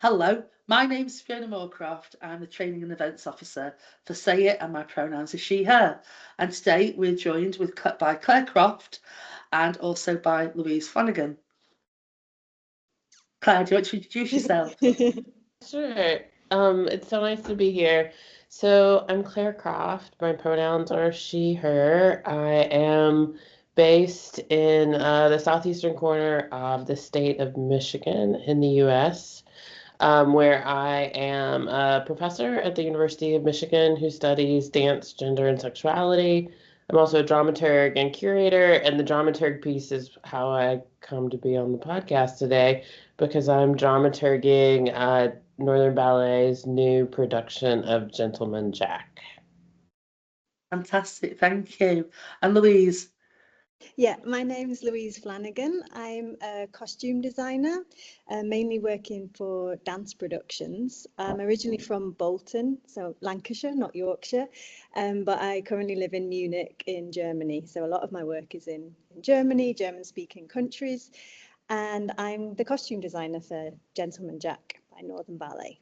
Hello, my name's Fiona Moorcroft. I'm the Training and Events Officer for Say It, and my pronouns are she, her. And today we're joined by Clare Croft and also by Louise Flanagan. Clare, do you want to introduce yourself? Sure. It's so nice to be here. So I'm Clare Croft. My pronouns are she, her. I am based in the southeastern corner of the state of Michigan in the U.S., where I am a professor at the University of Michigan who studies dance, gender, and sexuality. I'm also a dramaturg and curator, and the dramaturg piece is how I come to be on the podcast today because I'm dramaturging Northern Ballet's new production of Gentleman Jack. Fantastic, thank you. And Louise? Yeah, my name is Louise Flanagan. I'm a costume designer, mainly working for dance productions. I'm originally from Bolton, so Lancashire, not Yorkshire, but I currently live in Munich in Germany. So a lot of my work is in Germany, German-speaking countries, and I'm the costume designer for Gentleman Jack by Northern Ballet.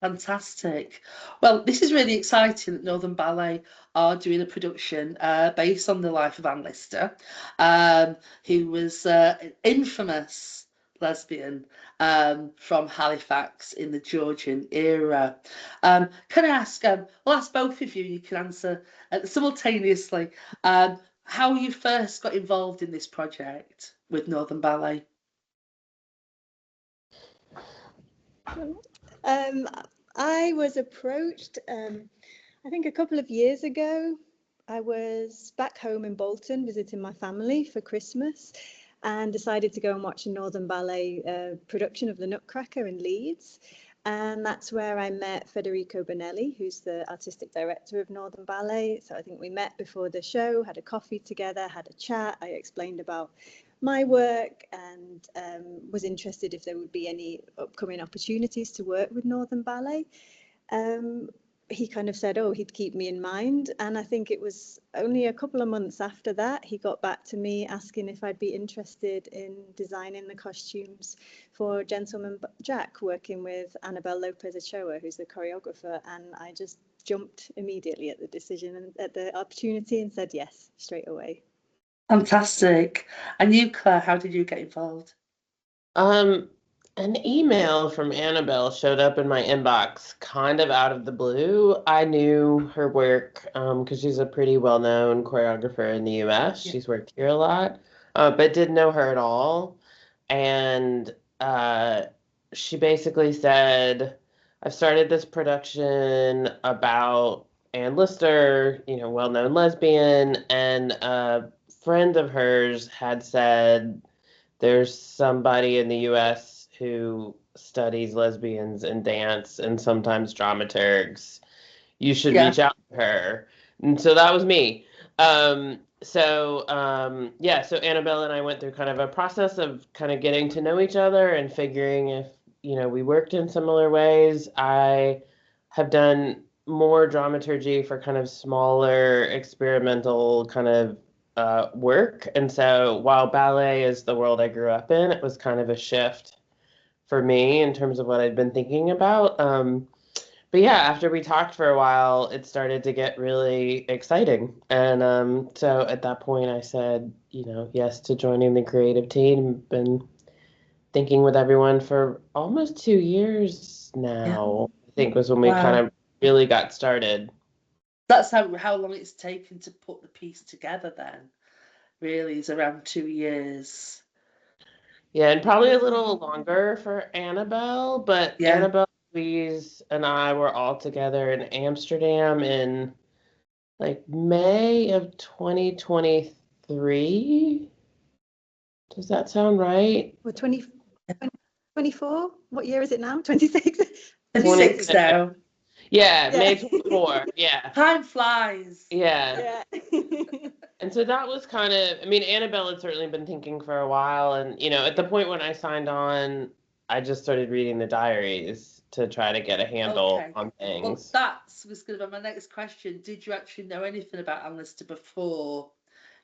Fantastic. Well, this is really exciting that Northern Ballet are doing a production based on the life of Anne Lister, who was an infamous lesbian from Halifax in the Georgian era. Can I ask, I'll ask both of you, you can answer simultaneously, how you first got involved in this project with Northern Ballet? I was approached, I think a couple of years ago. I was back home in Bolton visiting my family for Christmas and decided to go and watch a Northern Ballet production of The Nutcracker in Leeds. And that's where I met Federico Bonelli, who's the artistic director of Northern Ballet. So I think we met before the show, had a coffee together, had a chat. I explained about my work and was interested if there would be any upcoming opportunities to work with Northern Ballet. He kind of said, oh, he'd keep me in mind. And I think it was only a couple of months after that, he got back to me asking if I'd be interested in designing the costumes for Gentleman Jack, working with Annabelle Lopez Ochoa, who's the choreographer. And I just jumped immediately at the decision and at the opportunity and said yes straight away. Fantastic. And you, Clare, how did you get involved? An email from Annabelle showed up in my inbox kind of out of the blue. I knew her work because she's a pretty well-known choreographer in the US. Yeah. She's worked here a lot, but didn't know her at all. And she basically said, I've started this production about Anne Lister, well-known lesbian, and a friend of hers had said, there's somebody in the US who studies lesbians in dance and sometimes dramaturgs. You should reach out to her. And so that was me. So Annabelle and I went through kind of a process of kind of getting to know each other and figuring if, we worked in similar ways. I have done more dramaturgy for kind of smaller experimental kind of work. And so while ballet is the world I grew up in, it was kind of a shift for me in terms of what I'd been thinking about. But yeah, after we talked for a while, it started to get really exciting. And so at that point, I said, yes to joining the creative team. Been thinking with everyone for almost 2 years now, I think was when we kind of really got started. That's how long it's taken to put the piece together then, really, is around 2 years. Yeah, and probably a little longer for Annabelle, but Annabelle, Louise, and I were all together in Amsterdam in like May of 2023. Does that sound right? Well, 2024? What year is it now? 26? 26 now. Yeah, May 24. Yeah. Time flies. Yeah. And so that was kind of, Annabelle had certainly been thinking for a while. And, at the point when I signed on, I just started reading the diaries to try to get a handle on things. Well, that was going to be my next question. Did you actually know anything about Anne Lister before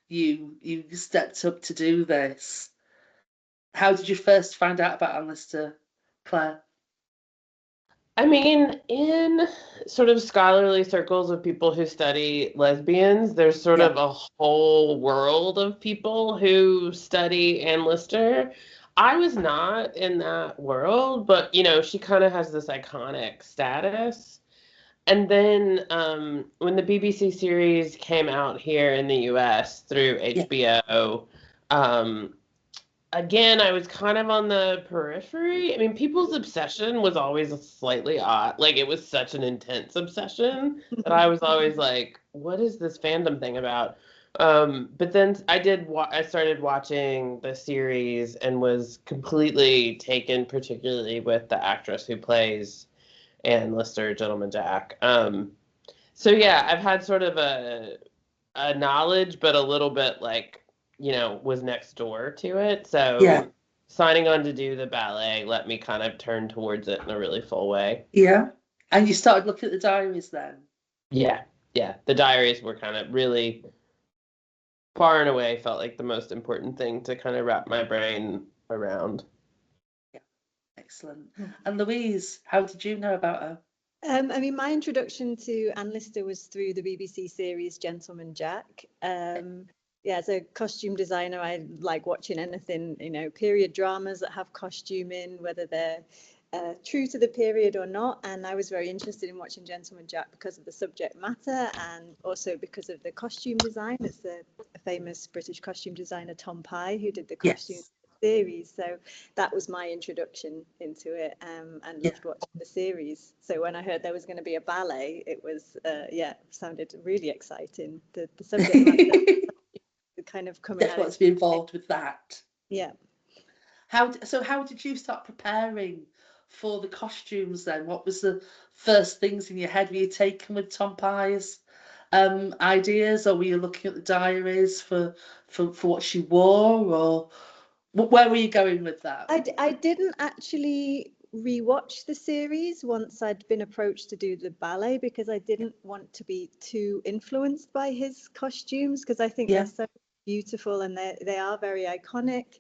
you stepped up to do this? How did you first find out about Anne Lister, Clare? I mean, in sort of scholarly circles of people who study lesbians, there's sort Yeah, of a whole world of people who study Anne Lister. I was not in that world, but she kind of has this iconic status. And then when the BBC series came out here in the US through yeah, HBO, um, again, I was kind of on the periphery. I mean, people's obsession was always slightly odd. Like, it was such an intense obsession that I was always like, what is this fandom thing about? But then I started watching the series and was completely taken, particularly with the actress who plays Anne Lister, Gentleman Jack. So yeah, I've had sort of a knowledge, but a little bit like, was next door to it. yeah, So signing on to do the ballet let me kind of turn towards it in a really full way. yeah. And you started looking at the diaries then? Yeah, yeah. The diaries were kind of really far and away felt like the most important thing to kind of wrap my brain around. Yeah, excellent. And Louise, how did you know about her? I mean, my introduction to Anne Lister was through the BBC series Gentleman Jack. Yeah, as a costume designer, I like watching anything, period dramas that have costume in, whether they're true to the period or not. And I was very interested in watching Gentleman Jack because of the subject matter and also because of the costume design. It's the famous British costume designer Tom Pye who did the costume Yes. series. So that was my introduction into it, and Yeah. loved watching the series. So when I heard there was going to be a ballet, it was sounded really exciting. The subject matter kind of coming Just at want it. to be involved with that. Yeah. How did you start preparing for the costumes then? What was the first things in your head? Were you taken with Tom Pye's ideas, or were you looking at the diaries for what she wore, or where were you going with that? I didn't actually rewatch the series once I'd been approached to do the ballet because I didn't want to be too influenced by his costumes because I think they're Yeah, so beautiful and they are very iconic.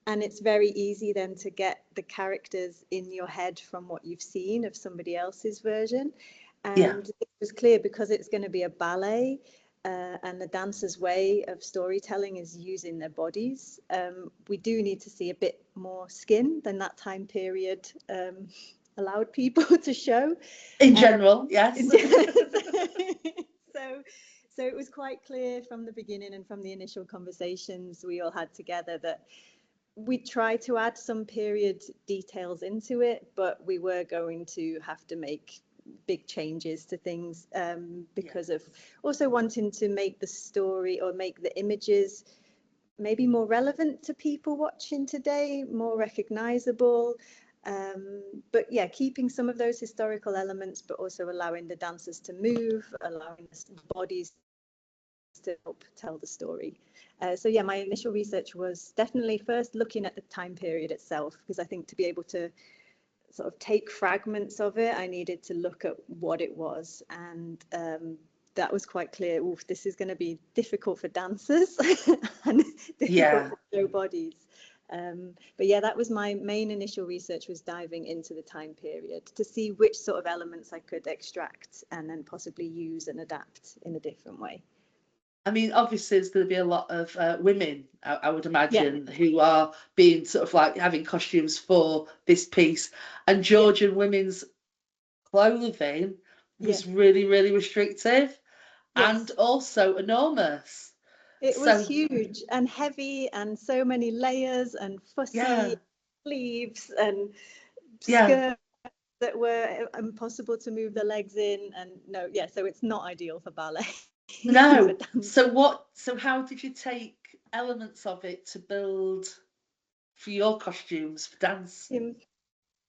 And it's very easy then to get the characters in your head from what you've seen of somebody else's version. yeah, And it was clear because it's going to be a ballet, and the dancers' way of storytelling is using their bodies. We do need to see a bit more skin than that time period allowed people to show. in Um, general, yes. so, so it was quite clear from the beginning and from the initial conversations we all had together that we try to add some period details into it, but we were going to have to make big changes to things because of also wanting to make the story or make the images maybe more relevant to people watching today, more recognizable. But yeah, keeping some of those historical elements, but also allowing the dancers to move, allowing the bodies to help tell the story. So yeah, my initial research was definitely first looking at the time period itself, because I think to be able to sort of take fragments of it, I needed to look at what it was. And that was quite clear. Oof, this is going to be difficult for dancers and difficult Yeah. for show bodies. But yeah, that was my main initial research, was diving into the time period to see which sort of elements I could extract and then possibly use and adapt in a different way. I mean, obviously, there's going to be a lot of women, I would Yeah, imagine, who are being sort of like having costumes for this piece. And yeah, Georgian women's clothing yeah, was really, really restrictive and yes. also enormous. It was So, huge and heavy and so many layers and yeah, fussy sleeves and yeah, skirts that were impossible to move the legs in. And no, yeah, so it's not ideal for ballet for no. dance. So how did you take elements of it to build for your costumes for dance?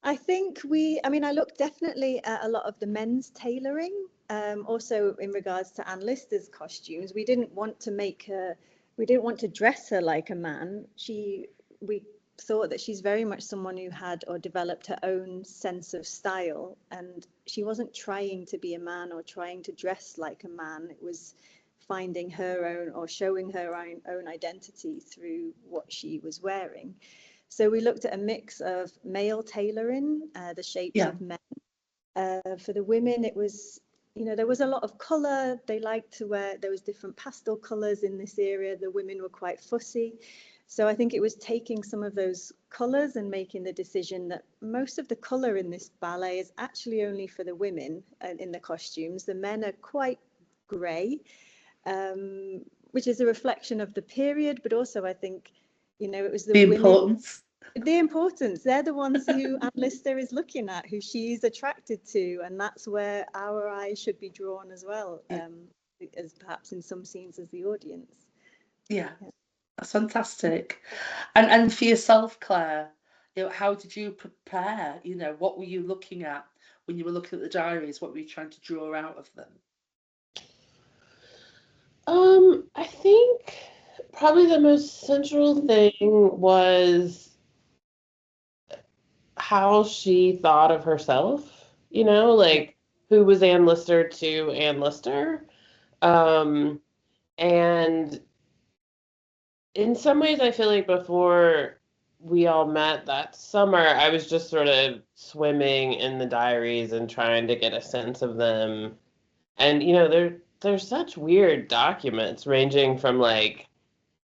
I think I looked definitely at a lot of the men's tailoring. Also in regards to Anne Lister's costumes, we didn't want to dress her like a man. We thought that she's very much someone who had or developed her own sense of style, and she wasn't trying to be a man or trying to dress like a man. It was finding her own or showing her own identity through what she was wearing. So we looked at a mix of male tailoring, the shapes Yeah, of men, For the women, it was, there was a lot of colour. They liked to wear, there was different pastel colours in this area. The women were quite fussy. So I think it was taking some of those colours and making the decision that most of the colour in this ballet is actually only for the women in the costumes. The men are quite grey, which is a reflection of the period, but also I think, it was the women. Importance. The importance. They're the ones who Anne Lister is looking at, who she's attracted to, and that's where our eyes should be drawn as well, as perhaps in some scenes as the audience. Yeah. That's fantastic. And for yourself, Claire, how did you prepare? What were you looking at when you were looking at the diaries? What were you trying to draw out of them? I think probably the most central thing was how she thought of herself, like who was Anne Lister to Anne Lister. And in some ways, I feel like before we all met that summer, I was just sort of swimming in the diaries and trying to get a sense of them. And, they're such weird documents ranging from like,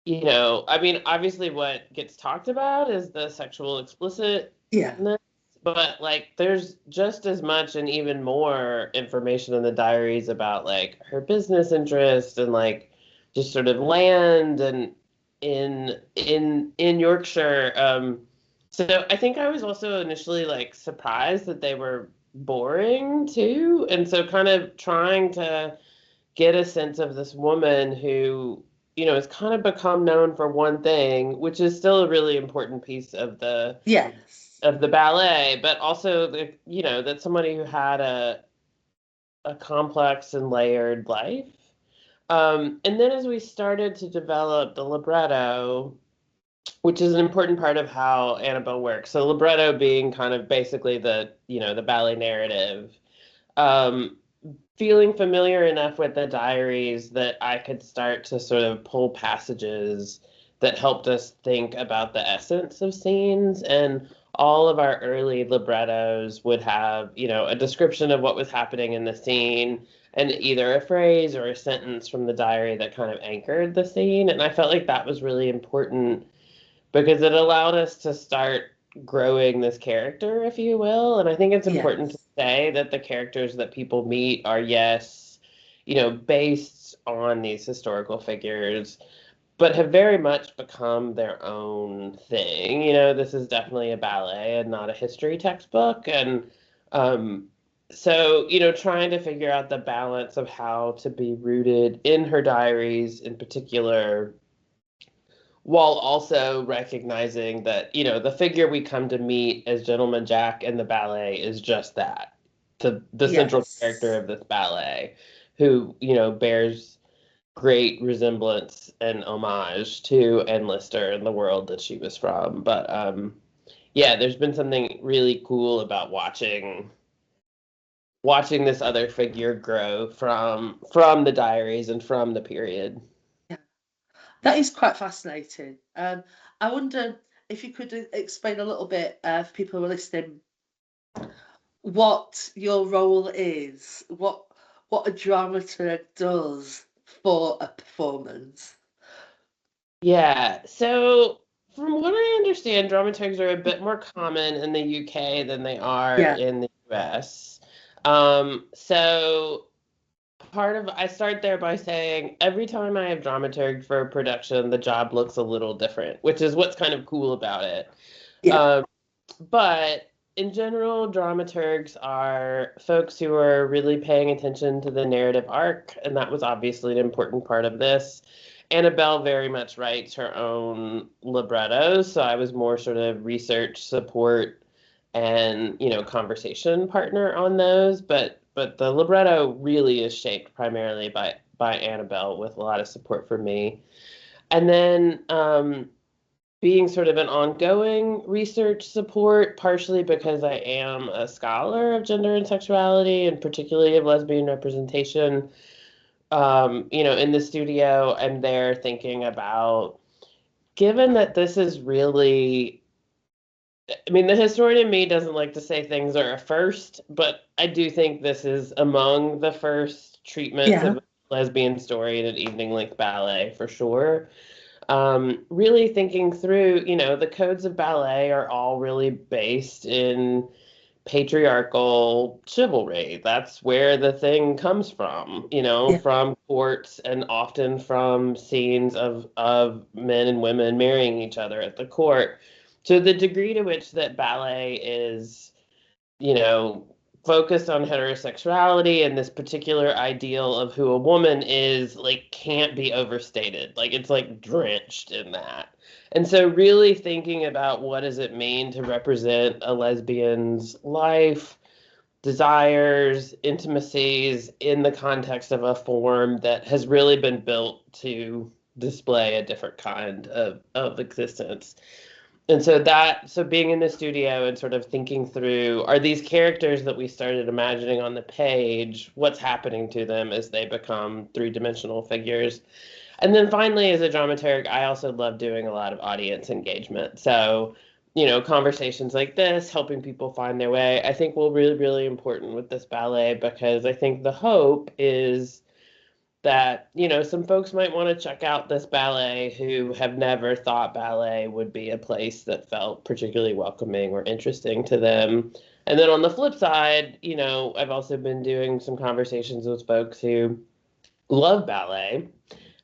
I mean, obviously what gets talked about is the sexual explicitness, Yeah. but like there's just as much and even more information in the diaries about like her business interests and like just sort of land and in Yorkshire. So I think I was also initially like surprised that they were boring too, and so kind of trying to get a sense of this woman who, has kind of become known for one thing, which is still a really important piece of the Yes. ballet, but also that's somebody who had a complex and layered life. And then as we started to develop the libretto, which is an important part of how Annabelle works. So libretto being kind of basically the ballet narrative. Feeling familiar enough with the diaries that I could start to sort of pull passages that helped us think about the essence of scenes. And all of our early librettos would have, a description of what was happening in the scene and either a phrase or a sentence from the diary that kind of anchored the scene. And I felt like that was really important because it allowed us to start growing this character, if you will. And I think it's important to say that the characters that people meet are, yes, based on these historical figures, but have very much become their own thing. This is definitely a ballet and not a history textbook. And so, trying to figure out the balance of how to be rooted in her diaries in particular, while also recognizing that, the figure we come to meet as Gentleman Jack in the ballet is just that, the central character of this ballet, who, bears great resemblance and homage to Anne Lister and the world that she was from. But yeah, there's been something really cool about watching this other figure grow from the diaries and from the period. That is quite fascinating. I wonder if you could explain a little bit for people who are listening what your role is, what a dramaturg does for a performance. Yeah, so from what I understand, dramaturgs are a bit more common in the UK than they are in the US. So I start there by saying every time I have dramaturg for a production, the job looks a little different, which is what's kind of cool about it. But in general, dramaturgs are folks who are really paying attention to the narrative arc, and that was obviously an important part of this. Annabelle very much writes her own librettos, so I was more sort of research support and, conversation partner on those, but the libretto really is shaped primarily by Annabelle with a lot of support from me. And then being sort of an ongoing research support, partially because I am a scholar of gender and sexuality, and particularly of lesbian representation. In the studio, I'm there thinking about, given that this is really I mean, the historian in me doesn't like to say things are a first, but I do think this is among the first treatments Yeah, of a lesbian story in an evening length ballet for sure. Really thinking through, the codes of ballet are all really based in patriarchal chivalry. That's where the thing comes from, yeah, from courts and often from scenes of men and women marrying each other at the court. To the degree to which that ballet is, you know, focused on heterosexuality and this particular ideal of who a woman is, like, can't be overstated. Like, it's like drenched in that. And so really thinking about what does it mean to represent a lesbian's life, desires, intimacies in the context of a form that has really been built to display a different kind of existence. And so being in the studio and sort of thinking through, are these characters that we started imagining on the page, what's happening to them as they become three-dimensional figures? And then finally, as a dramaturg, I also love doing a lot of audience engagement. So, conversations like this, helping people find their way, I think will really, really important with this ballet, because I think the hope is that, some folks might want to check out this ballet who have never thought ballet would be a place that felt particularly welcoming or interesting to them. And then on the flip side, I've also been doing some conversations with folks who love ballet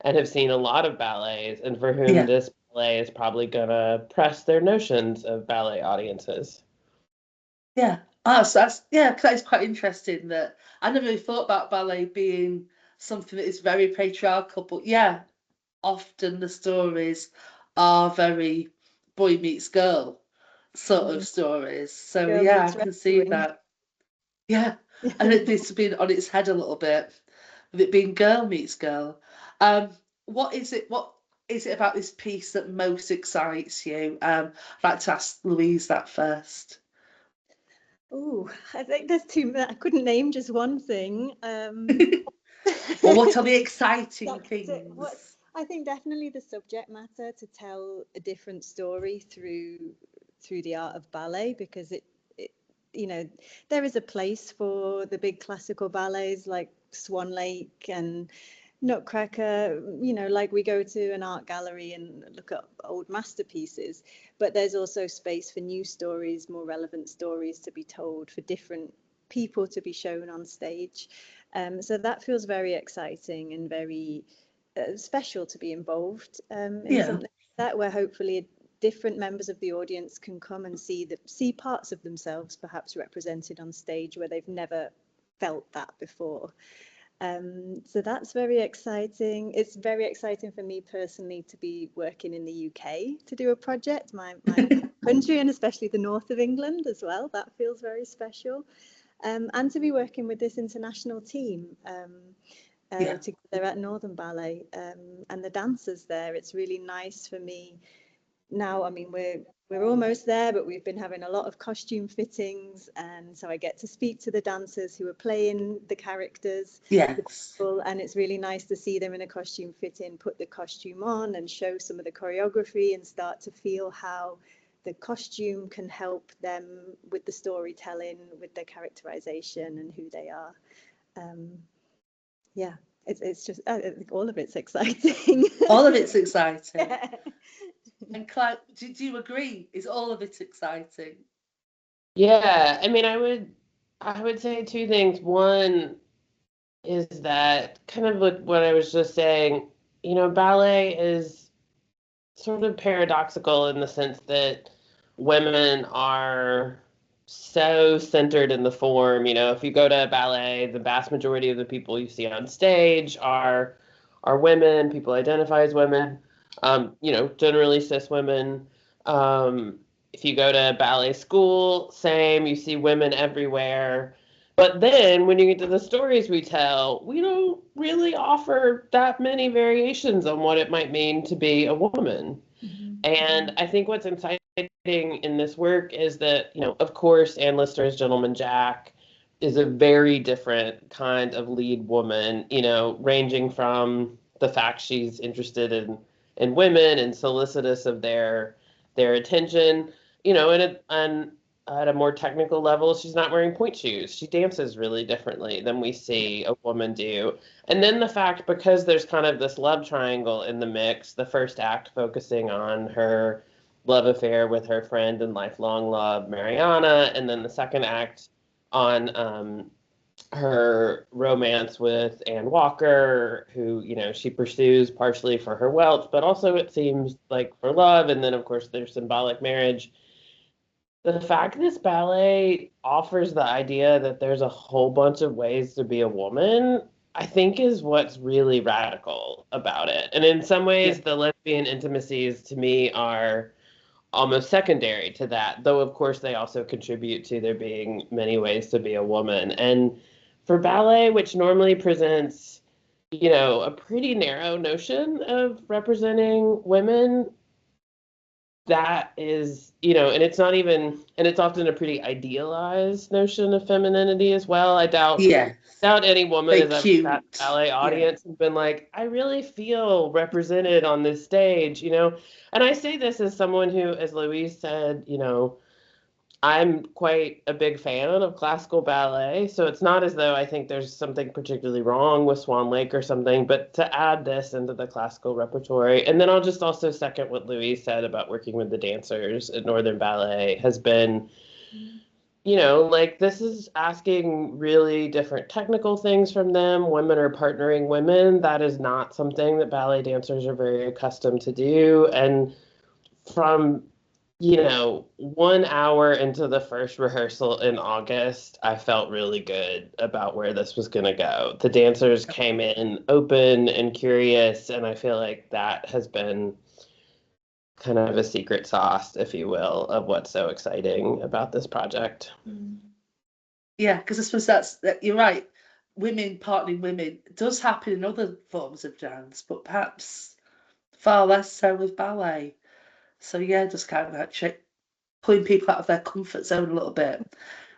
and have seen a lot of ballets and for whom yeah. this ballet is probably going to press their notions of ballet audiences. Yeah. Ah, so that's yeah, 'cause that's quite interesting that I never really thought about ballet being something that is very patriarchal, but yeah, often the stories are very boy meets girl sort of Mm, stories. So girl yeah, I meets can see rescuing. that. Yeah. And it's been on its head a little bit, with it being girl meets girl. Um, what is it about this piece that most excites you? I'd like to ask Louise that first. Oh, I think there's too many. I couldn't name just one thing. Well, what are the exciting What things? I think definitely the subject matter to tell a different story through the art of ballet, because it you know there is a place for the big classical ballets like Swan Lake and Nutcracker, like we go to an art gallery and look at old masterpieces, but there's also space for new stories, more relevant stories to be told, for different people to be shown on stage. So that feels very exciting and very special to be involved in Yeah, something like that, where hopefully different members of the audience can come and see parts of themselves perhaps represented on stage where they've never felt that before. So that's very exciting. It's very exciting for me personally to be working in the UK to do a project, my country, and especially the north of England as well. That feels very special. And to be working with this international team yeah, together at Northern Ballet, and the dancers there. It's really nice for me now. I mean, we're almost there, but we've been having a lot of costume fittings, and so I get to speak to the dancers who are playing the characters, the yes, people, and it's really nice to see them in a costume fitting, put the costume on and show some of the choreography and start to feel how the costume can help them with the storytelling, with their characterization and who they are. Um, yeah, it's just I think all of it's exciting. all of it's exciting. Yeah. And Claire, do you agree? Is all of it exciting? Yeah, I mean, I would say two things. One is that kind of what I was just saying, ballet is sort of paradoxical in the sense that women are so centered in the form. If you go to a ballet, the vast majority of the people you see on stage are women, people identify as women, generally cis women. Um, if you go to ballet school, same, you see women everywhere. But then when you get to the stories we tell, we don't really offer that many variations on what it might mean to be a woman. Mhm. And I think what's exciting in this work is that, of course, Anne Lister's Gentleman Jack is a very different kind of lead woman, ranging from the fact she's interested in women and solicitous of their attention, and at a more technical level, she's not wearing point shoes. She dances really differently than we see a woman do. And then the fact, because there's kind of this love triangle in the mix, the first act focusing on her love affair with her friend and lifelong love, Mariana, and then the second act on her romance with Anne Walker, who, she pursues partially for her wealth, but also it seems like for love. And then, of course, there's symbolic marriage. The fact this ballet offers the idea that there's a whole bunch of ways to be a woman, I think is what's really radical about it. And in some ways, the lesbian intimacies to me are almost secondary to that, though of course they also contribute to there being many ways to be a woman. And for ballet, which normally presents, a pretty narrow notion of representing women, that is, and it's not even, and it's often a pretty idealized notion of femininity as well. I doubt any woman has ever sat in a ballet audience and been like, I really feel represented on this stage, And I say this as someone who, as Louise said, I'm quite a big fan of classical ballet, so it's not as though I think there's something particularly wrong with Swan Lake or something, but to add this into the classical repertory, and then I'll just also second what Louise said about working with the dancers at Northern Ballet has been, this is asking really different technical things from them. Women are partnering women. That is not something that ballet dancers are very accustomed to do. And from 1 hour into the first rehearsal in August, I felt really good about where this was going to go. The dancers came in open and curious, and I feel like that has been kind of a secret sauce, if you will, of what's so exciting about this project. Yeah, because I suppose you're right. Women partnering women does happen in other forms of dance, but perhaps far less so with ballet. So yeah, just kind of like pulling people out of their comfort zone a little bit.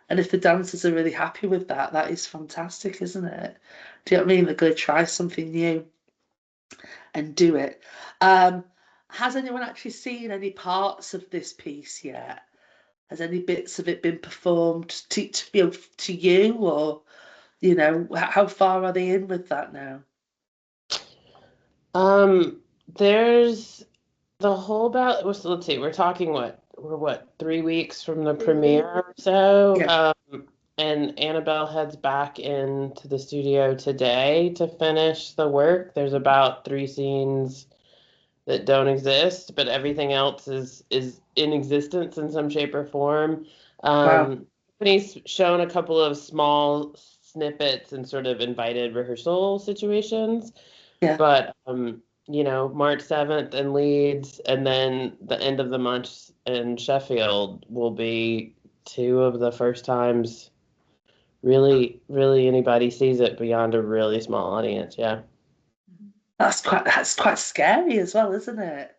And if the dancers are really happy with that, that is fantastic, isn't it? Do you know what I mean? They're going to try something new and do it. Has anyone actually seen any parts of this piece yet? Has any bits of it been performed to you, or how far are they in with that now? There's the whole ballet. Let's see, we're talking we're 3 weeks from the premiere or so. And Annabelle heads back into the studio today to finish the work. There's about 3 scenes that don't exist, but everything else is in existence in some shape or form. Wow. Company's shown a couple of small snippets and sort of invited rehearsal situations. Yeah. But March 7th in Leeds, and then the end of the month in Sheffield will be 2 of the first times really anybody sees it beyond a really small audience. That's quite scary as well, isn't it?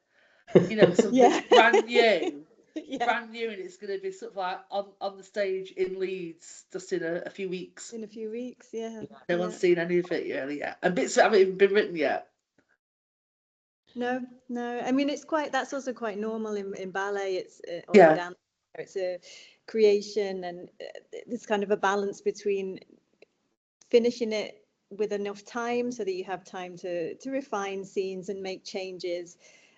Something brand new. Brand new, and it's going to be sort of like on the stage in Leeds just in a few weeks. In a few weeks, yeah. No one's seen any of it really yet, and bits of it haven't even been written yet. No. I mean, that's also quite normal in ballet. It's dance. It's a creation, and there's kind of a balance between finishing it with enough time so that you have time to refine scenes and make changes,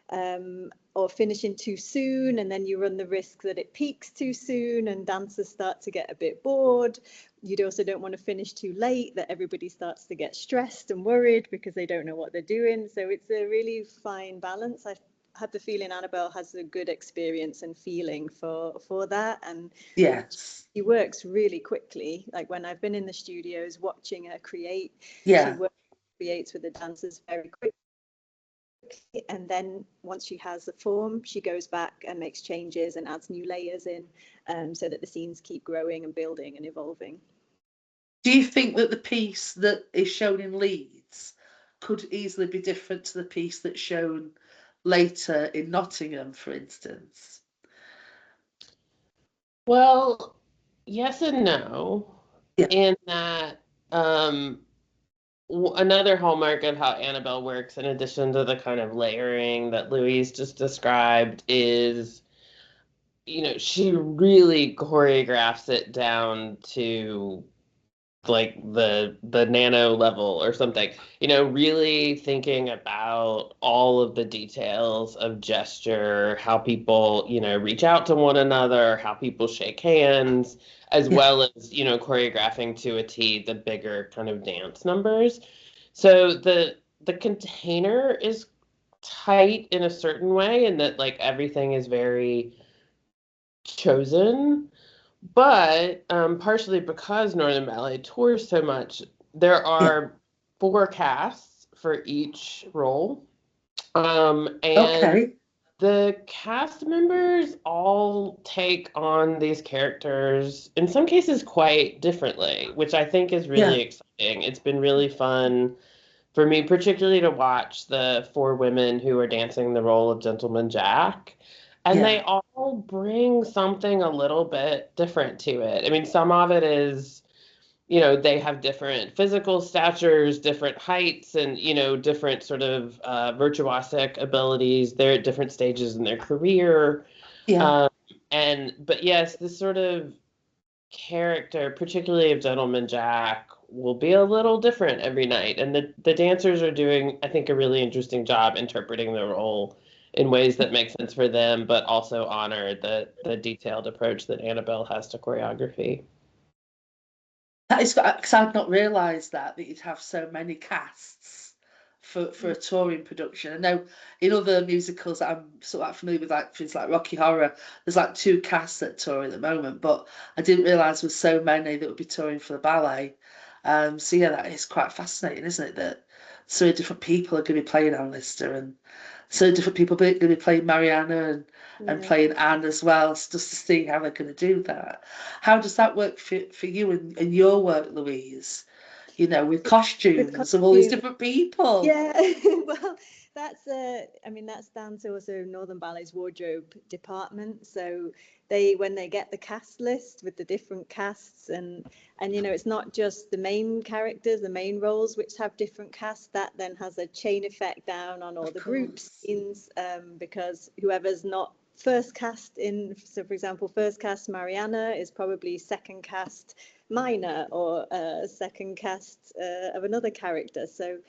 or finishing too soon, and then you run the risk that it peaks too soon and dancers start to get a bit bored. You also don't want to finish too late, that everybody starts to get stressed and worried because they don't know what they're doing. So it's a really fine balance. I had the feeling Annabelle has a good experience and feeling for that, and she works really quickly. Like when I've been in the studios watching her create, she creates with the dancers very quickly. And then once she has the form, she goes back and makes changes and adds new layers in, so that the scenes keep growing and building and evolving. Do you think that the piece that is shown in Leeds could easily be different to the piece that's shown later in Nottingham, for instance? Well, yes and no. In that another hallmark of how Annabelle works, in addition to the kind of layering that Louise just described, is you know, she really choreographs it down to like the nano level or something, you know, really thinking about all of the details of gesture, how people, you know, reach out to one another, how people shake hands, as Yeah. well as, you know, choreographing to a T the bigger kind of dance numbers. So the container is tight in a certain way, and that like everything is very chosen. But partially because Northern Ballet tours so much, there Yeah. are four casts for each role. And Okay. the cast members all take on these characters, in some cases quite differently, which I think is Yeah. really exciting. It's been really fun for me, particularly to watch the four women who are dancing the role of Gentleman Jack. And they Yeah. all bring something a little bit different to it. I mean, some of it is, you know, they have different physical statures, different heights, and, you know, different sort of virtuosic abilities. They're at different stages in their career. Yeah. Um, but yes, this sort of character, particularly of Gentleman Jack, will be a little different every night. And the dancers are doing, I think, a really interesting job interpreting the role in ways that make sense for them, but also honor the detailed approach that Annabelle has to choreography. That is because I'd not realised that you'd have so many casts for a touring production. I know in other musicals that I'm sort of like familiar with, like things like Rocky Horror, there's like two casts that tour at the moment, but I didn't realise there was so many that would be touring for the ballet. So yeah, that is quite fascinating, isn't it? That so many different people are going to be playing Anne Lister, and so different people are going to be playing Mariana and Yeah. playing Anne as well, so just to see how they're going to do that. How does that work for you and your work, Louise? You know, with With costumes of all these costume. different people. Yeah, well, that's I mean, that's down to also Northern Ballet's wardrobe department. So when they get the cast list with the different casts, and you know, it's not just the main characters, the main roles which have different casts. That then has a chain effect down on all Of the group course. scenes, because whoever's not first cast in, so for example, first cast Mariana is probably second cast Minor, or second cast of another character. So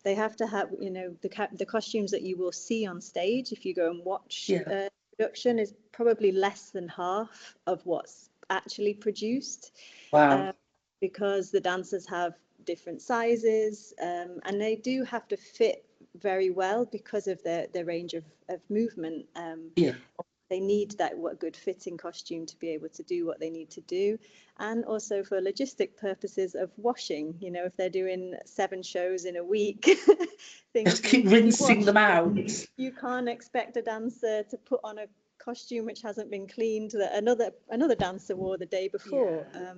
they have to have, you know, the costumes that you will see on stage if you go and watch Yeah. production is probably less than half of what's actually produced, Wow. um, because the dancers have different sizes, and they do have to fit very well because of their range of movement. Yeah. They need that good fitting costume to be able to do what they need to do, and also for logistic purposes of washing. You know, if they're doing 7 shows in a week, things Just keep need to be rinsing them washed. out. You can't expect a dancer to put on a costume which hasn't been cleaned that another dancer wore the day before. Yeah.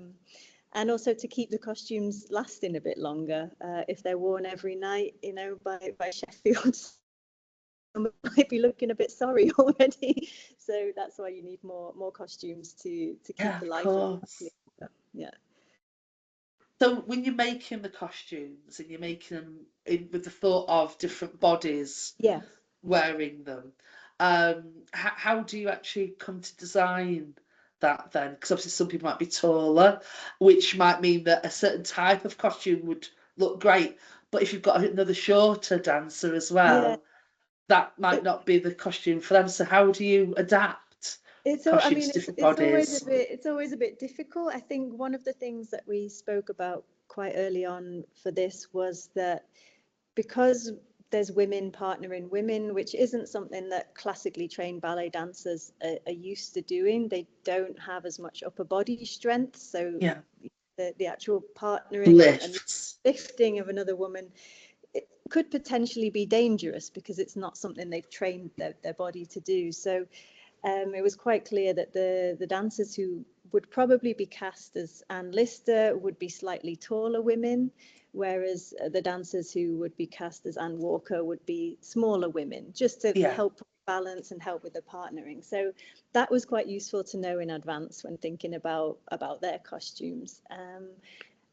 And also to keep the costumes lasting a bit longer. If they're worn every night, you know, by Sheffield, might be looking a bit sorry already. So that's why you need more costumes to Yeah, keep the of life of course. yeah. So when you're making the costumes and you're making them with the thought of different bodies Yes. wearing them, how do you actually come to design that then? Because obviously some people might be taller, which might mean that a certain type of costume would look great. But if you've got another shorter dancer as Yeah. well, that might not be the costume for them. So how do you adapt It's all, I costumes mean, to different it's bodies? it's always a bit difficult. I think one of the things that we spoke about quite early on for this was that because there's women partnering women, which isn't something that classically trained ballet dancers are used to doing. They don't have as much upper body strength, so Yeah, the actual partnering and lifts. lifting of another woman, it could potentially be dangerous because it's not something they've trained their body to do. So it was quite clear that the dancers who would probably be cast as Anne Lister would be slightly taller women, whereas the dancers who would be cast as Anne Walker would be smaller women, just to Yeah, help balance and help with the partnering. So that was quite useful to know in advance when thinking about their costumes.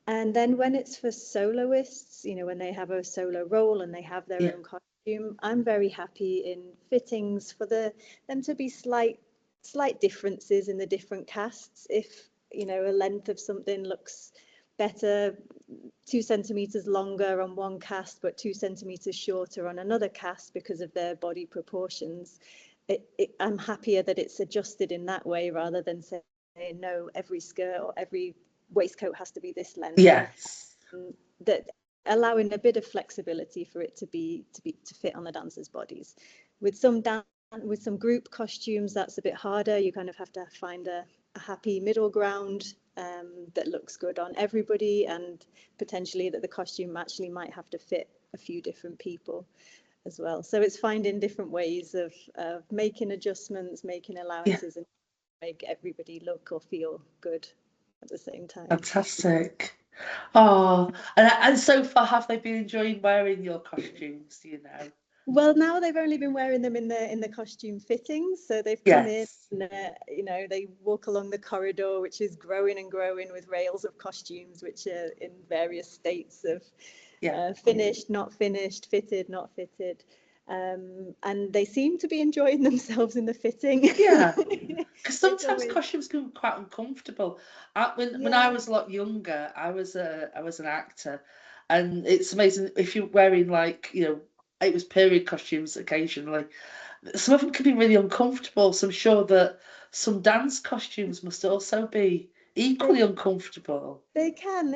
And then when it's for soloists, you know, when they have a solo role and they have their yeah, own costume, I'm very happy in fittings for them to be slight slight differences in the different casts. If, you know, a length of something looks better 2 centimeters longer on one cast but 2 centimeters shorter on another cast because of their body proportions, I'm happier that it's adjusted in that way rather than saying no, every skirt or every waistcoat has to be this length. Yes. That allowing a bit of flexibility for it to fit on the dancers' bodies. With some group costumes, that's a bit harder. You kind of have to find a happy middle ground that looks good on everybody, and potentially that the costume actually might have to fit a few different people as well. So it's finding different ways of making adjustments, making allowances, and make everybody look or feel good at the same time. Fantastic. Oh, and so far, have they been enjoying wearing your costumes? Do you know? Well, now they've only been wearing them in the costume fittings, so they've come in, and, you know, they walk along the corridor, which is growing and growing with rails of costumes, which are in various states of finished, not finished, fitted, not fitted, and they seem to be enjoying themselves in the fitting. Yeah, because sometimes costumes can be quite uncomfortable. When I was a lot younger, I was an actor, and it's amazing if you're wearing, like, you know, it was period costumes occasionally. Some of them can be really uncomfortable, so I'm sure that some dance costumes must also be equally uncomfortable. They can.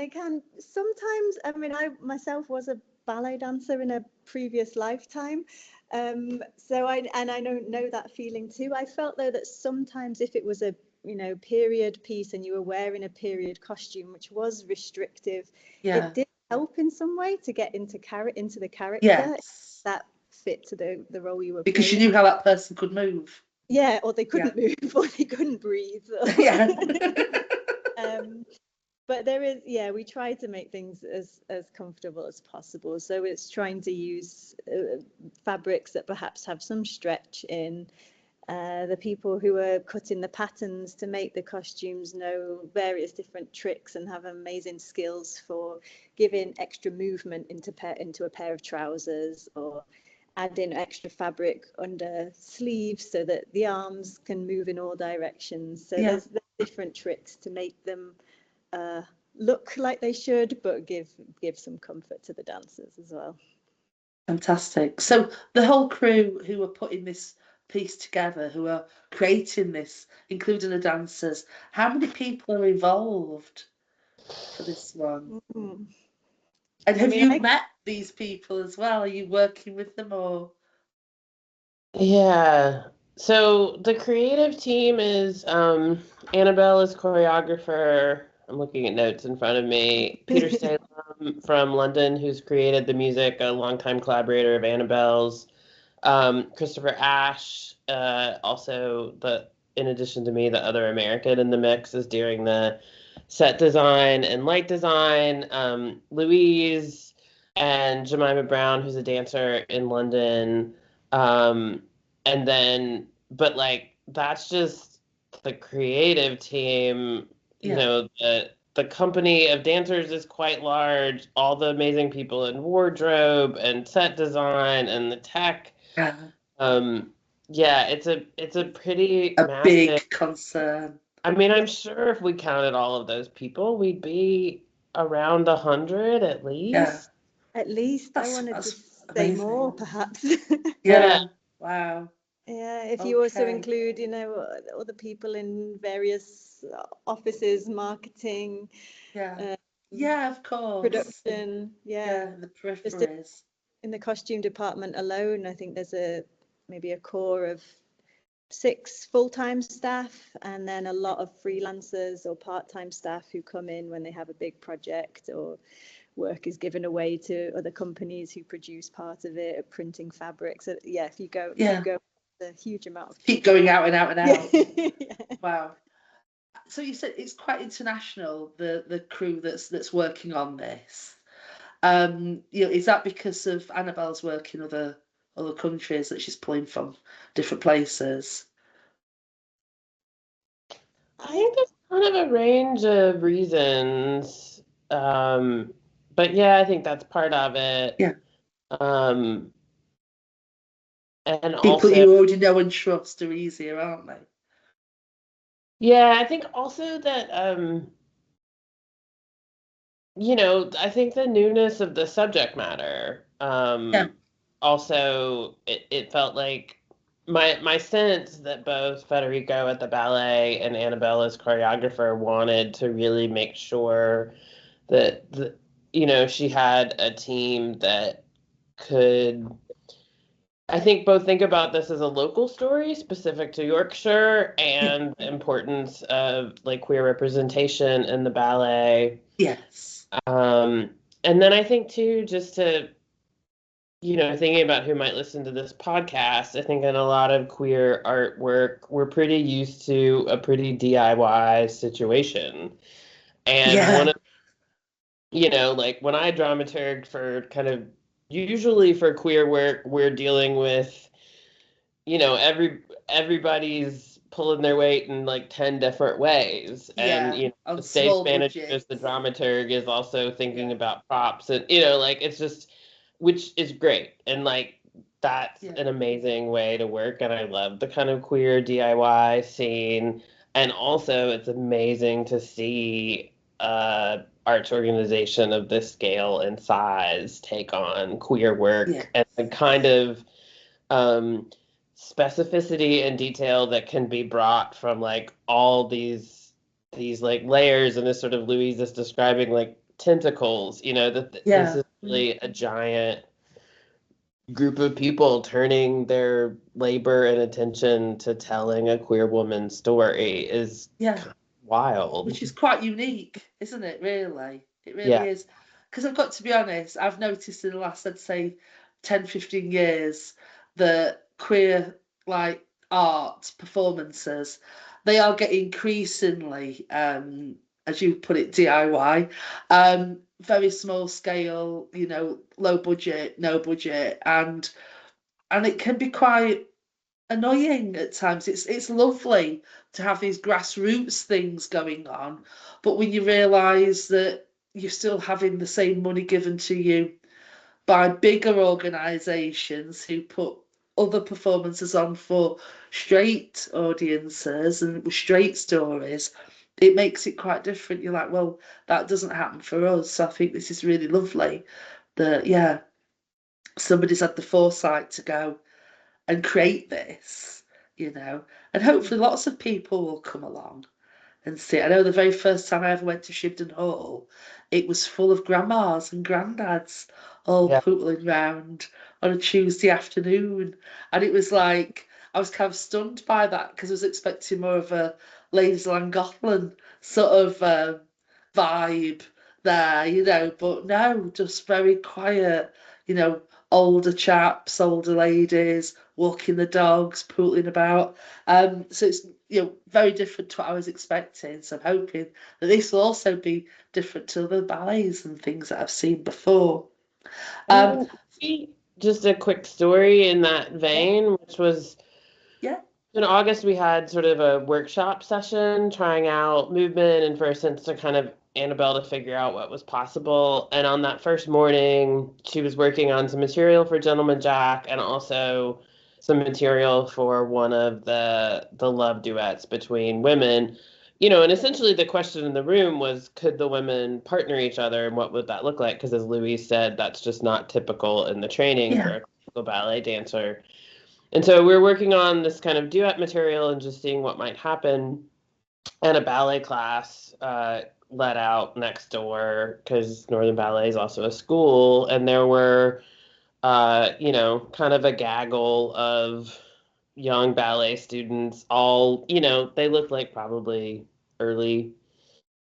Sometimes, I mean, I myself was a ballet dancer in a previous lifetime. So I don't know that feeling too. I felt though that sometimes if it was a, you know, period piece and you were wearing a period costume, which was restrictive, it did help in some way to get into the character that fit to the role you were playing. Because you knew how that person could move. Yeah, or they couldn't move, or they couldn't breathe. Yeah. But there is, we try to make things as comfortable as possible. So it's trying to use fabrics that perhaps have some stretch in. The people who are cutting the patterns to make the costumes know various different tricks and have amazing skills for giving extra movement into a pair of trousers, or adding extra fabric under sleeves so that the arms can move in all directions. So there's different tricks to make them look like they should, but give some comfort to the dancers as well. Fantastic. So the whole crew who are putting this piece together, who are creating this, including the dancers, how many people are involved for this one? Mm-hmm. And have you met these people as well? Are you working with them, or? Yeah. So the creative team is Annabelle is choreographer. I'm looking at notes in front of me. Peter Salem from London, who's created the music, a longtime collaborator of Annabelle's. Christopher Ashe, also in addition to me, the other American in the mix, is doing the set design and light design. Louise and Jemima Brown, who's a dancer in London. And then, but like, that's just the creative team. You know, the company of dancers is quite large. All the amazing people in wardrobe and set design and the tech. It's a pretty massive, big concern. I mean, I'm sure if we counted all of those people, we'd be around 100 at least. At least. I wanted to say amazing. More, perhaps. Wow. Yeah, if you also include, you know, other people in various offices, marketing. Of course. Production. The peripheries. In the costume department alone, I think there's maybe a core of 6 full-time staff, and then a lot of freelancers or part-time staff who come in when they have a big project or work is given away to other companies who produce part of it, printing fabrics. So, if you go, a huge amount of keep going out and out and out. Wow. So you said it's quite international, the crew that's working on this. You know, is that because of Annabelle's work in other countries that she's pulling from different places? I think there's kind of a range of reasons. But I think that's part of it. And people also, you already know and trust are easier, aren't they? Yeah, I think also that I think the newness of the subject matter. Yeah, Also, it felt like my sense that both Federico at the ballet and Annabelle as choreographer wanted to really make sure that she had a team that could, I think, both think about this as a local story specific to Yorkshire yeah, and the importance of like queer representation in the ballet. yes, Um, and then I think too, just to, thinking about who might listen to this podcast, I think in a lot of queer artwork, we're pretty used to a pretty DIY situation. And one yeah, of, like when I dramaturg for kind of usually for queer work, we're dealing with, everybody's pulling their weight in like 10 different ways. And, yeah, on the stage small manager budgets. as the dramaturg is also Yeah, thinking about props and, like it's just, which is great. And like that's yeah, an amazing way to work. And I love the kind of queer DIY scene. And also it's amazing to see arts organization of this scale and size take on queer yeah, work and the kind of um, specificity and detail that can be brought from like all these like layers, and this sort of Louise is describing like tentacles, that this yeah, is really a giant group of people turning their labor and attention to telling a queer woman's story is yeah. kind of wild. Which is quite unique, isn't it, really? It really Yeah, is. Because I've got to be honest, I've noticed in the last, I'd say, 10, 15 years that queer, like, art performances, they are getting increasingly, as you put it, DIY, very small scale, low budget, no budget, and it can be quite annoying at times. It's lovely to have these grassroots things going on, but when you realise that you're still having the same money given to you by bigger organisations who put other performances on for straight audiences and with straight stories, it makes it quite different. You're like, well, that doesn't happen for us. So I think this is really lovely that, yeah, somebody's had the foresight to go and create this. And hopefully lots of people will come along and see. I know the very first time I ever went to Shibden Hall, it was full of grandmas and granddads all yeah, pootling round on a Tuesday afternoon. And it was like, I was kind of stunned by that because I was expecting more of a Ladies Llangollen sort of vibe there, but no, just very quiet, you know, older chaps, older ladies, walking the dogs, pooling about. So it's very different to what I was expecting. So I'm hoping that this will also be different to other ballets and things that I've seen before. and Um, then maybe just a quick story in that yeah, vein, which was yeah, in August, we had sort of a workshop session trying out movement and for a sense to kind of Annabelle to figure out what was possible. And on that first morning, she was working on some material for Gentleman Jack and also some material for one of the love duets between women. And essentially the question in the room was, could the women partner each other and what would that look like? Because as Louise said, that's just not typical in the training for yeah, a classical ballet dancer. And so we are working on this kind of duet material and just seeing what might happen. And a ballet class let out next door because Northern Ballet is also a school. And there were, kind of a gaggle of young ballet students, all, they looked like probably early,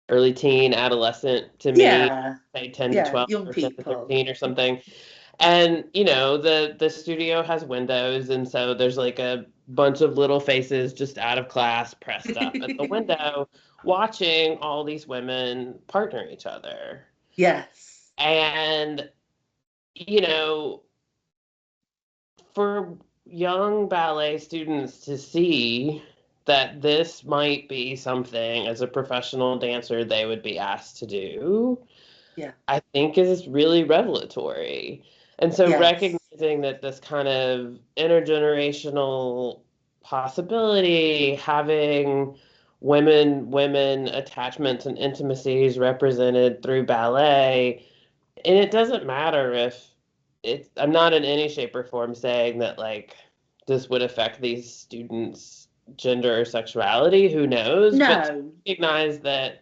early teen, adolescent to me, yeah, say 10 to yeah, 12 young or 10 to people. 13 or something. And the studio has windows, and so there's like a bunch of little faces just out of class pressed up at the window watching all these women partner each other. Yes, And you know, for young ballet students to see that this might be something as a professional dancer they would be asked to do, yeah, I think is really revelatory. And so yes, recognizing that this kind of intergenerational possibility, having women attachments and intimacies represented through ballet. And it doesn't matter if I'm not in any shape or form saying that like this would affect these students' gender or sexuality, who knows? But to No, recognize that,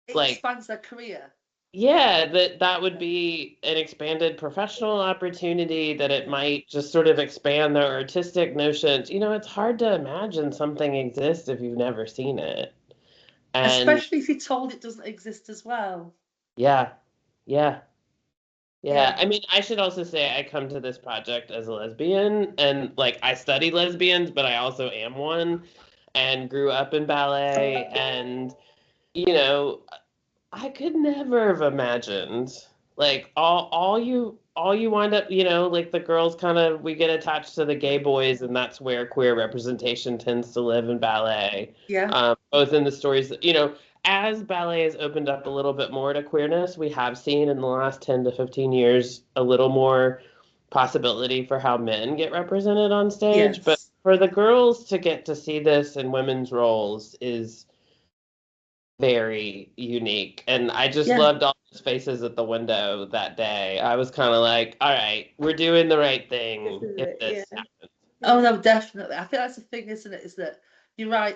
it like, expands their career. yeah, that would be an expanded professional opportunity, that it might just sort of expand their artistic notions. It's hard to imagine something exists if you've never seen it. And Especially if you're told it doesn't exist as well. yeah, yeah. Yeah, Yeah. I mean, I should also say I come to this project as a lesbian, and like I study lesbians, but I also am one and grew up in ballet, and you know, I could never have imagined like all you wind up, like the girls kind of we get attached to the gay boys, and that's where queer representation tends to live in ballet. Yeah. Both in the stories that, as ballet has opened up a little bit more to queerness, we have seen in the last 10 to 15 years a little more possibility for how men get represented on stage. But Yes. for the girls to get to see this in women's roles is very unique. And I just Yeah. loved all those faces at the window that day. I was kind of like, all right, we're doing the right This thing is if it, this yeah. happens. Oh Yeah. no, definitely. I think that's the thing, isn't it? Is that you're right.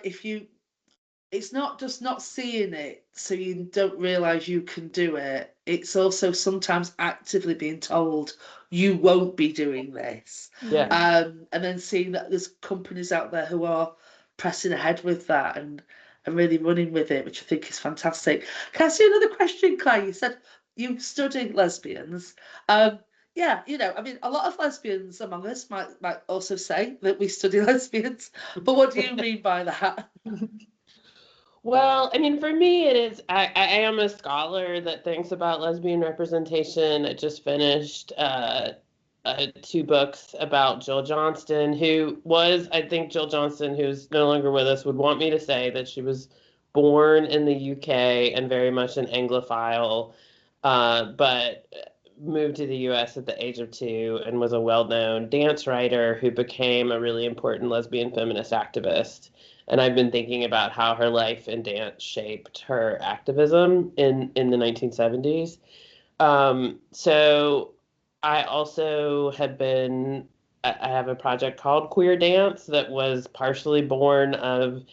It's not just not seeing it so you don't realize you can do it. It's also sometimes actively being told you won't be doing this. Yeah. Mm. And then seeing that there's companies out there who are pressing ahead with that and really running with it, which I think is fantastic. Can I ask you another question, Claire? You said you study lesbians. Um, yeah, I mean, a lot of lesbians among us might also say that we study lesbians, but what do you mean by that? Well, I mean, for me, it is. I am a scholar that thinks about lesbian representation. I just finished two books about Jill Johnston, I think Jill Johnston, who's no longer with us, would want me to say that she was born in the UK and very much an Anglophile, but moved to the US at the age of 2 and was a well-known dance writer who became a really important lesbian feminist activist. And I've been thinking about how her life in dance shaped her activism in the 1970s. So I also I have a project called Queer Dance that was partially born of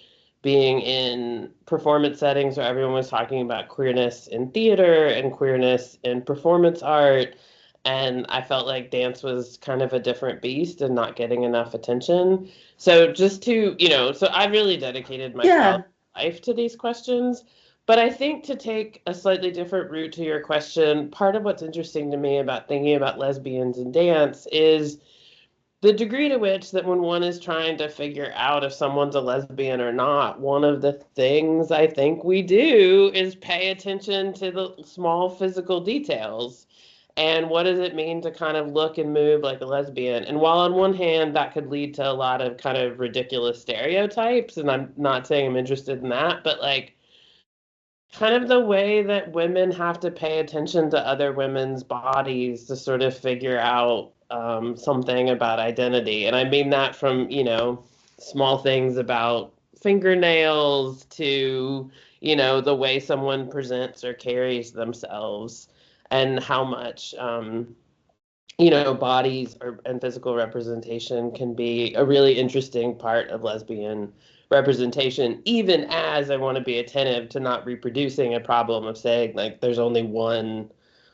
being in performance settings where everyone was talking about queerness in theater and queerness in performance art. And I felt like dance was kind of a different beast and not getting enough attention. So so I've really dedicated my scholarly Yeah, life to these questions. But I think, to take a slightly different route to your question, part of what's interesting to me about thinking about lesbians in dance is the degree to which that when one is trying to figure out if someone's a lesbian or not, one of the things I think we do is pay attention to the small physical details. And what does it mean to kind of look and move like a lesbian? And while on one hand that could lead to a lot of kind of ridiculous stereotypes, and I'm not saying I'm interested in that, but like kind of the way that women have to pay attention to other women's bodies to sort of figure out something about identity. And I mean that from, small things about fingernails to, the way someone presents or carries themselves, and how much, bodies and physical representation can be a really interesting part of lesbian representation, even as I want to be attentive to not reproducing a problem of saying, like, there's only one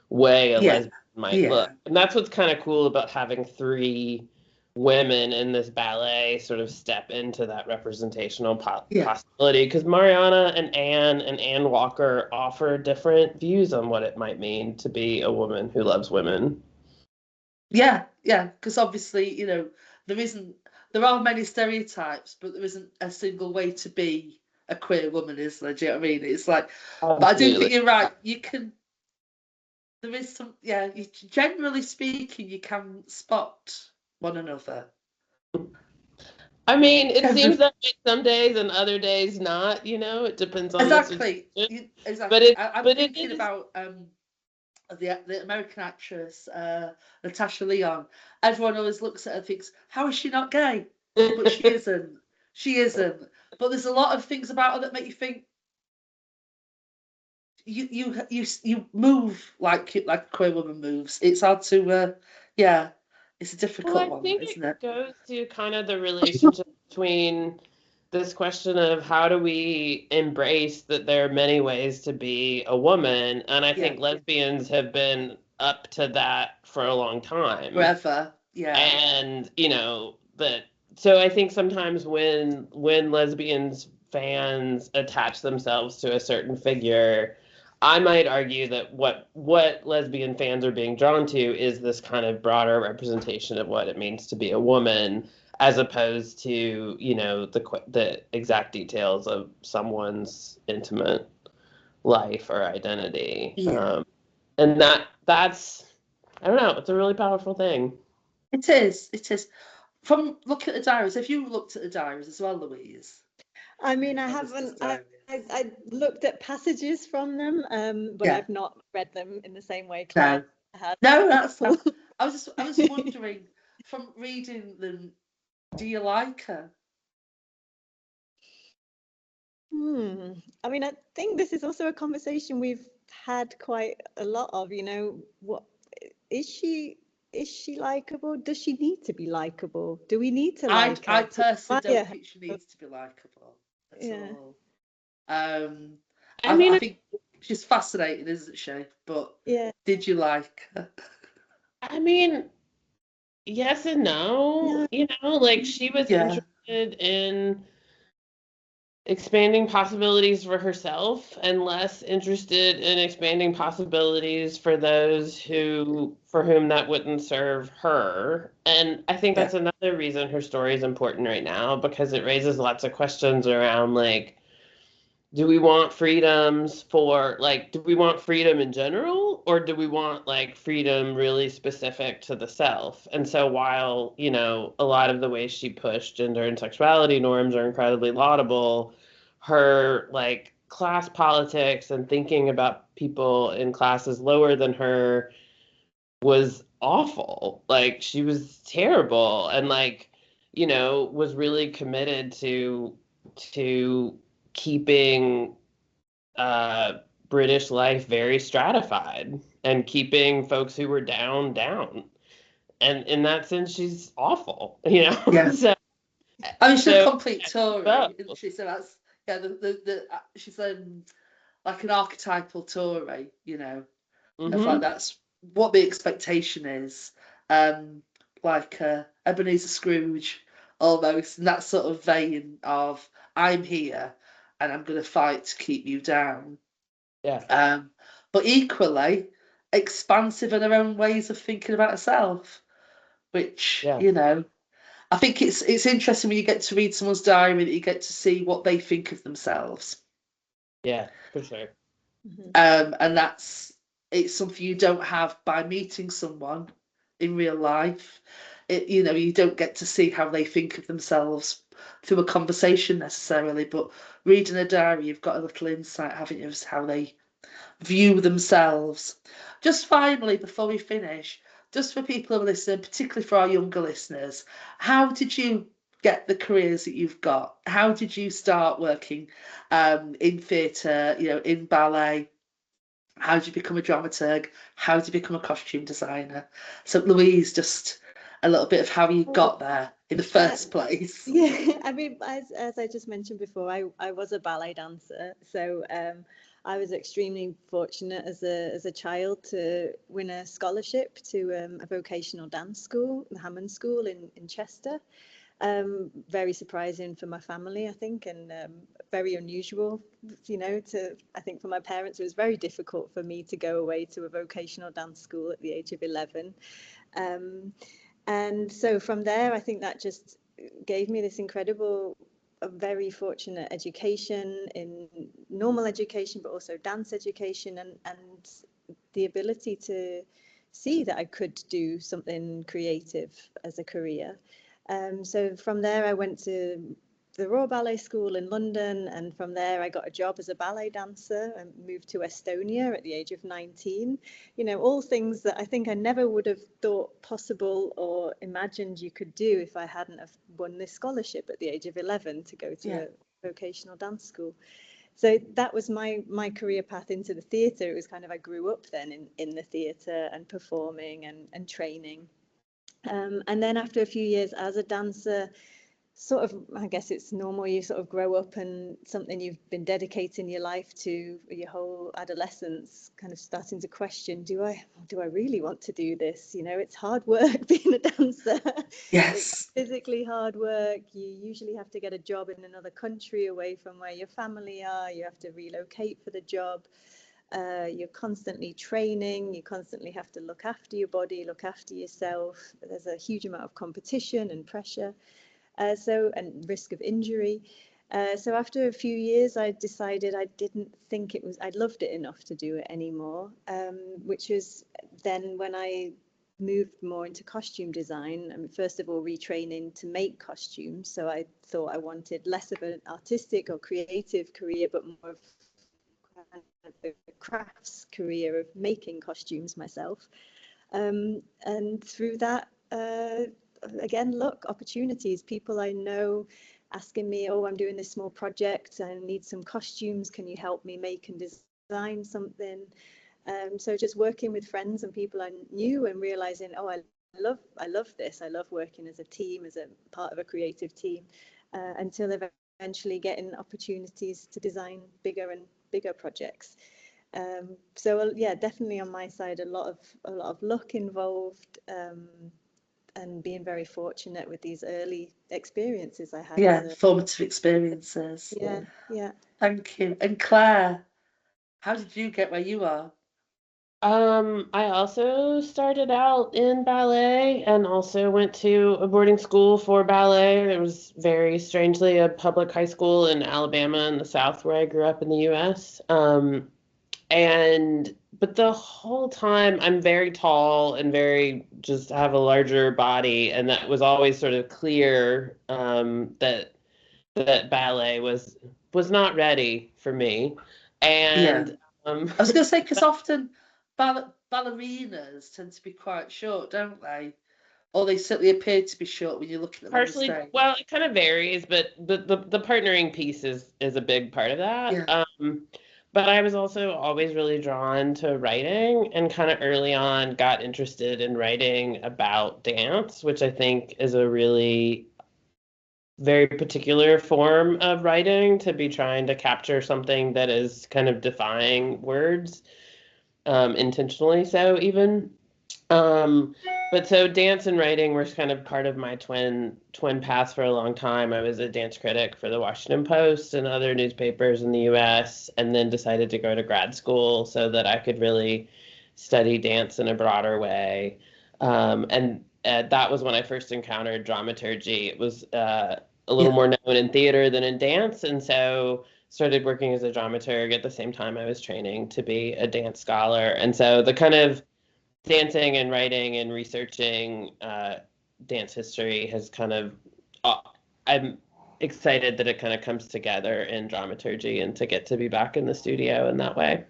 way a yeah, lesbian might look. yeah, And that's what's kind of cool about having 3 women in this ballet sort of step into that representational yeah. possibility, because Mariana and Anne Walker offer different views on what it might mean to be a woman who loves women. Yeah, yeah, because obviously, there isn't, there are many stereotypes, but there isn't a single way to be a queer woman, is there? Do you know what I mean? It's like, but I do think Absolutely. you're right. There is yeah, generally speaking, you can spot one another. I mean, it seems Every, that way some days and other days not, it depends on the exactly, situation. But exactly. it I'm but it thinking is. about the American actress Natasha Lyonne. Everyone always looks at her and thinks, how is she not gay? But she isn't. She isn't. But there's a lot of things about her that make you think you move like a queer woman moves. It's hard to yeah, it's a Well, difficult I one, think isn't it it? goes to kind of the relationship between this question of how do we embrace that there are many ways to be a woman, and I Yeah, think lesbians have been up to that for a long time. forever. Yeah, And that, so I think sometimes when lesbians fans attach themselves to a certain figure, I might argue that what lesbian fans are being drawn to is this kind of broader representation of what it means to be a woman, as opposed to the exact details of someone's intimate life or identity. yeah. And that's, I don't know, it's a really powerful thing. It is. It is. From looking at the diaries, have you looked at the diaries as well, Louise? I mean, I Alistair's haven't. diary. I looked at passages from them, but Yeah. I've not read them in the same way No. Claire has. No, that's fine. I was wondering, from reading them, do you like her? I mean, I think this is also a conversation we've had quite a lot of. What is she? Is she likable? Does she need to be likable? Do we need to like I her to personally admire don't think she her? needs to be likable at Yeah. all. I mean, I think she's fascinating, isn't she? But Yeah. did you like her? I mean, yes and no. Yeah. Like she was Yeah, interested in expanding possibilities for herself and less interested in expanding possibilities for those for whom that wouldn't serve her. And I think yeah, that's another reason her story is important right now, because it raises lots of questions around, like, do we want do we want freedom in general, or do we want like freedom really specific to the self? And so while, a lot of the ways she pushed gender and sexuality norms are incredibly laudable, her like class politics and thinking about people in classes lower than her was awful. Like she was terrible, and like, was really committed to keeping uh, British life very stratified and keeping folks who were down. And in that sense, she's awful. yeah. So, I mean, she's a so complete both. Tory, isn't she? So that's yeah. She's like an archetypal Tory, of like Hmm. that's what the expectation is, um, like Ebenezer Scrooge almost, in that sort of vein of I'm here and I'm going to fight to keep you down. Yeah, But equally expansive in her own ways of thinking about herself, which yeah, I think it's interesting when you get to read someone's diary that you get to see what they think of themselves. yeah, for sure. Mhm. And it's something you don't have by meeting someone in real life. You don't get to see how they think of themselves through a conversation necessarily, but reading a diary, you've got a little insight, haven't you, as how they view themselves. Just finally, before we finish, just for people who are listening, particularly for our younger listeners, how did you get the careers that you've got? How did you start working in theatre, in ballet? How did you become a dramaturg? How did you become a costume designer? So, Louise, just a little bit of how you Oh, got there in the uh, first place. yeah, I mean, as I just mentioned before, I was a ballet dancer, so I was extremely fortunate as a child to win a scholarship to a vocational dance school, the Hammond School in Chester. Very surprising for my family, I think, and very unusual, I think for my parents, it was very difficult for me to go away to a vocational dance school at the age of 11. Um, and so from there, I think that just gave me this incredible, a very fortunate education in normal education, but also dance education, and the ability to see that I could do something creative as a career. So from there, I went to the Royal Ballet School in London, and from there I got a job as a ballet dancer and moved to Estonia at the age of 19. You know, all things that I think I never would have thought possible or imagined you could do if I hadn't have won this scholarship at the age of 11 to go to a vocational dance school. So that was my career path into the theatre. It was kind of, I grew up then in the theatre and performing and training. And then after a few years as a dancer, sort of, I guess it's normal, you sort of grow up and something you've been dedicating your life to your whole adolescence, kind of starting to question, do I really want to do this? You know, it's hard work being a dancer. Yes. It's physically hard work. You usually have to get a job in another country away from where your family are. You have to relocate for the job. You're constantly training. You constantly have to look after your body, look after yourself. There's a huge amount of competition and pressure. And risk of injury. So after a few years, I decided I didn't think I loved it enough to do it anymore, which was then when I moved more into costume design. I mean, first of all, retraining to make costumes. So I thought I wanted less of an artistic or creative career, but more of a crafts career of making costumes myself. And through that, again, look, opportunities, people I know asking me, oh, I'm doing this small project, I need some costumes, can you help me make and design something? So just working with friends and people I knew and realizing, oh, I love this, I love working as a team, as a part of a creative team, until eventually getting opportunities to design bigger and bigger projects. So yeah, definitely on my side, a lot of luck involved, and being very fortunate with these early experiences I had. Yeah, formative experiences. Yeah. Thank you. And Claire, how did you get where you are? I also started out in ballet and also went to a boarding school for ballet. It was very strangely a public high school in Alabama in the South where I grew up in the US. But the whole time I'm very tall and very just have a larger body, and that was always sort of clear that ballet was not ready for me. And I was going to say, because often ballerinas tend to be quite short, don't they? Or they certainly appear to be short when you're looking at them on the partially, stage. well, it kind of varies, but the partnering piece is a big part of that. But I was also always really drawn to writing, and kind of early on got interested in writing about dance, which I think is a really very particular form of writing, to be trying to capture something that is kind of defying words, intentionally so even. But so dance and writing were kind of part of my twin paths for a long time. I was a dance critic for the Washington Post and other newspapers in the US, and then decided to go to grad school so that I could really study dance in a broader way. And that was when I first encountered dramaturgy. It was a little more known in theater than in dance, and so started working as a dramaturg at the same time I was training to be a dance scholar. And so the kind of dancing and writing and researching dance history has kind of, I'm excited that it kind of comes together in dramaturgy and to get to be back in the studio in that way.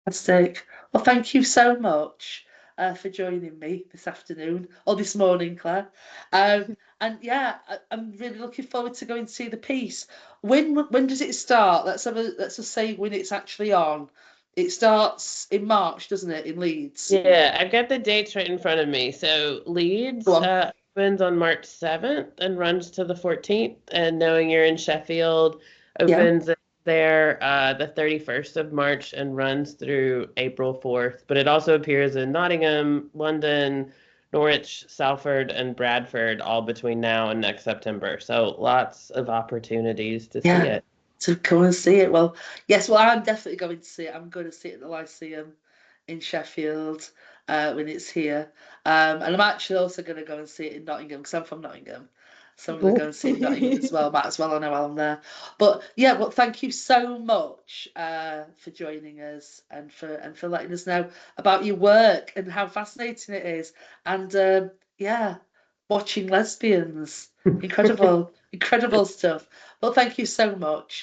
Fantastic. Well, thank you so much for joining me this afternoon or this morning, Claire. And yeah, I'm really looking forward to going to see the piece. When does it start? Let's just say when it's actually on. It starts in March, doesn't it, in Leeds? Yeah, I've got the dates right in front of me. So Leeds opens on March 7th and runs to the 14th, and Knowing You're in Sheffield opens there the 31st of March and runs through April 4th. But it also appears in Nottingham, London, Norwich, Salford, and Bradford all between now and next September. So lots of opportunities to see it. To go and see it. Well, yes, well, I'm definitely going to see it. I'm going to see it at the Lyceum in Sheffield when it's here. And I'm actually also going to go and see it in Nottingham because I'm from Nottingham. So I'm going to go and see it in Nottingham as well. Might as well, I know while I'm there. But yeah, well, thank you so much for joining us and for letting us know about your work and how fascinating it is. And yeah, watching lesbians. Incredible, incredible stuff. Well, thank you so much.